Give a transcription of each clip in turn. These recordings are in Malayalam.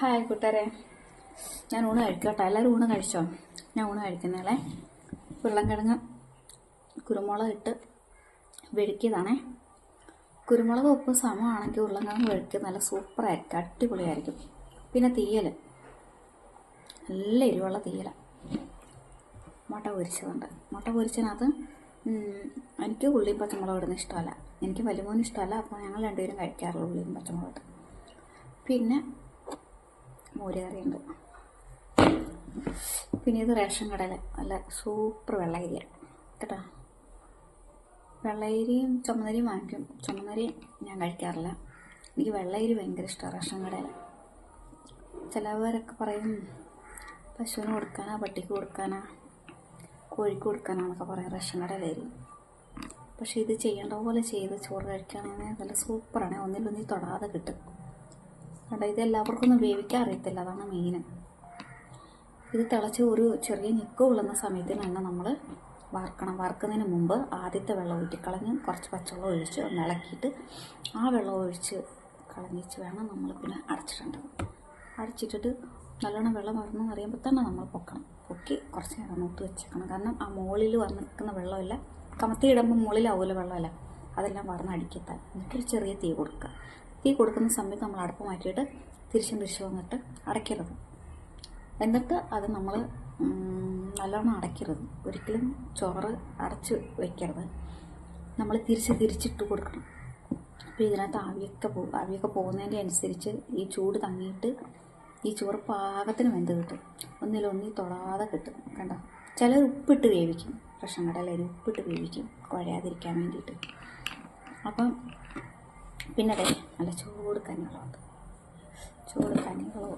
ഹായ് കൂട്ടുകാരെ, ഞാൻ ഊണ് കഴിക്കട്ടെ. എല്ലാവരും ഊണ് കഴിച്ചോ? ഞാൻ ഊണ് കഴിക്കുന്നേളെ ഉരുളൻകിഴങ്ങ് കുരുമുളക് ഇട്ട് വെഴുക്കിയതാണേ. കുരുമുളക് ഉപ്പ് സമമാണെങ്കിൽ ഉരുളൻകിഴങ്ങ് വെഴുക്കി നല്ല സൂപ്പറായിരിക്കും, അടിപൊളിയായിരിക്കും. പിന്നെ തീയൽ, നല്ല എരിവുള്ള തീയല. മുട്ട പൊരിച്ചതുണ്ട്. മുട്ട പൊരിച്ചതിനകത്ത് എനിക്ക് ഉള്ളിയും പച്ചമുളക് ഇടുന്ന ഇഷ്ടമല്ല, എനിക്ക് വലിയ ഇഷ്ടമല്ല. അപ്പോൾ ഞങ്ങൾ രണ്ടുപേരും കഴിക്കാറുള്ളൂ ഉള്ളിയും പച്ചമുളക് ഇട്ട്. പിന്നെ മോരുകറിയുണ്ട്. പിന്നെ ഇത് റേഷൻ കടയിൽ നല്ല സൂപ്പർ വെള്ളയരിയാണ് കേട്ടോ. വെള്ളയരിയും ചുമന്നരിയും വാങ്ങിക്കും. ചുമന്നരി ഞാൻ കഴിക്കാറില്ല, എനിക്ക് വെള്ളയരി ഭയങ്കര ഇഷ്ടമാണ്. റേഷൻ കടയിൽ ചിലവരൊക്കെ പറയും പശുവിന് കൊടുക്കാനാ, പട്ടിക്ക് കൊടുക്കാനാ, കോഴിക്ക് കൊടുക്കാനാണെന്നൊക്കെ പറയും റേഷൻ കടയിലായിരിക്കും. പക്ഷേ ഇത് ചെയ്യേണ്ട പോലെ ചെയ്ത് ചോറ് കഴിക്കുകയാണെങ്കിൽ നല്ല സൂപ്പറാണ്. ഒന്നിലൊന്നിൽ തൊടാതെ കിട്ടും കേട്ടോ. ഇത് എല്ലാവർക്കും ഒന്നും വേവിക്കാൻ അറിയത്തില്ല, അതാണ് മെയിൻ. ഇത് തിളച്ച് ഒരു ചെറിയ ഞെക്ക് കൊള്ളുന്ന സമയത്ത് തന്നെ നമ്മൾ വറുക്കണം. വറുക്കുന്നതിന് മുമ്പ് ആദ്യത്തെ വെള്ളം ഊറ്റിക്കളഞ്ഞ് കുറച്ച് പച്ചവെള്ളം ഒഴിച്ച് ഒന്ന് ഇളക്കിയിട്ട് ആ വെള്ളം ഒഴിച്ച് കളഞ്ഞിച്ച് വേണം നമ്മൾ പിന്നെ അടച്ചിടേണ്ടത്. അടച്ചിട്ടിട്ട് നല്ലോണം വെള്ളം വരണം അറിയുമ്പോൾ തന്നെ നമ്മൾ പൊക്കി കുറച്ച് നേരം നോട്ട് വെച്ചേക്കണം. കാരണം ആ മുകളിൽ വന്ന് നിൽക്കുന്ന വെള്ളമില്ല, കമത്തി ഇടുമ്പോൾ മുകളിലാവുമല്ലോ വെള്ളമില്ല, അതെല്ലാം വറന്നടിക്കത്താൽ. എന്നിട്ടൊരു ചെറിയ തീ കൊടുക്കുക. തീ കൊടുക്കുന്ന സമയത്ത് നമ്മൾ അടുപ്പ് മാറ്റിയിട്ട് തിരിച്ചും വന്നിട്ട് അടയ്ക്കരുത്. എന്നിട്ട് അത് നമ്മൾ നല്ലോണം അടയ്ക്കരുത്. ഒരിക്കലും ചോറ് അടച്ച് വയ്ക്കരുത്. നമ്മൾ തിരിച്ചിട്ട് കൊടുക്കണം. അപ്പോൾ ഇതിനകത്ത് ആവിയൊക്കെ പോകുന്നതിൻ്റെ അനുസരിച്ച് ഈ ചൂട് തങ്ങിയിട്ട് ഈ ചോറ് പാകത്തിന് വെന്ത് കിട്ടും. ഒന്നിലൊന്നിൽ തൊടാതെ കിട്ടും കണ്ടോ. ചിലർ ഉപ്പിട്ട് വേവിക്കും, റേഷൻ കടയിൽ ഉപ്പിട്ട് വേവിക്കും കുഴയാതിരിക്കാൻ വേണ്ടിയിട്ട്. അപ്പം പിന്നെ നല്ല ചൂട് കഞ്ഞികളുണ്ട്. ചൂട് കഞ്ഞികളും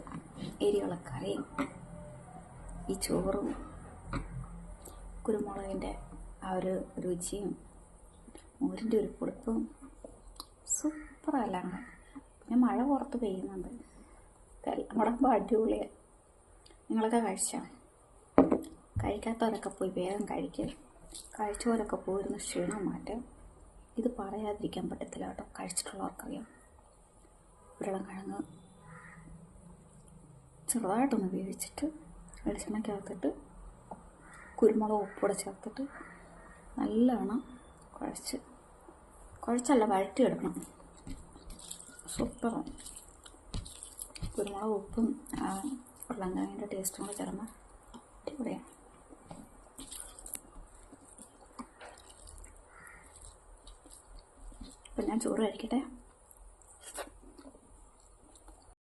എരിയുള്ള കറിയും ഈ ചോറും കുരുമുളകിൻ്റെ ആ ഒരു രുചിയും മോരിൻ്റെ ഒരു പൊടിപ്പും സൂപ്പറല്ലാണ്. പിന്നെ മഴ പുറത്ത് പെയ്യുന്നുണ്ട്, എല്ലാം അടിപൊളിയാണ്. നിങ്ങളൊക്കെ കഴിച്ചോ? കഴിക്കാത്തവരൊക്കെ പോയി വേഗം കഴിക്കുക. കഴിച്ചവരൊക്കെ പോയിരുന്ന് ക്ഷീണം മാറ്റുക. ഇത് പറയാതിരിക്കാൻ പറ്റത്തില്ല കേട്ടോ, കഴിച്ചിട്ടുള്ളവർക്കറിയാം. ഉരുളൻകിഴങ്ങ് ചെറുതായിട്ടൊന്ന് വേവിച്ചിട്ട് വെളിച്ചെണ്ണയ്ക്കകത്തിട്ട് കുരുമുളക് ഉപ്പൂടെ ചേർത്തിട്ട് നല്ലവണ്ണം കുഴച്ചല്ല വഴറ്റിയെടുക്കണം. സൂപ്പറാണ്. കുരുമുളക് ഉപ്പും ആ ഉരുളൻകിഴങ്ങിൻ്റെ ടേസ്റ്റും കൂടെ ചേർന്ന് അടിപൊളിയാണ്. അപ്പം ഞാൻ ചോറ് കഴിക്കട്ടെ.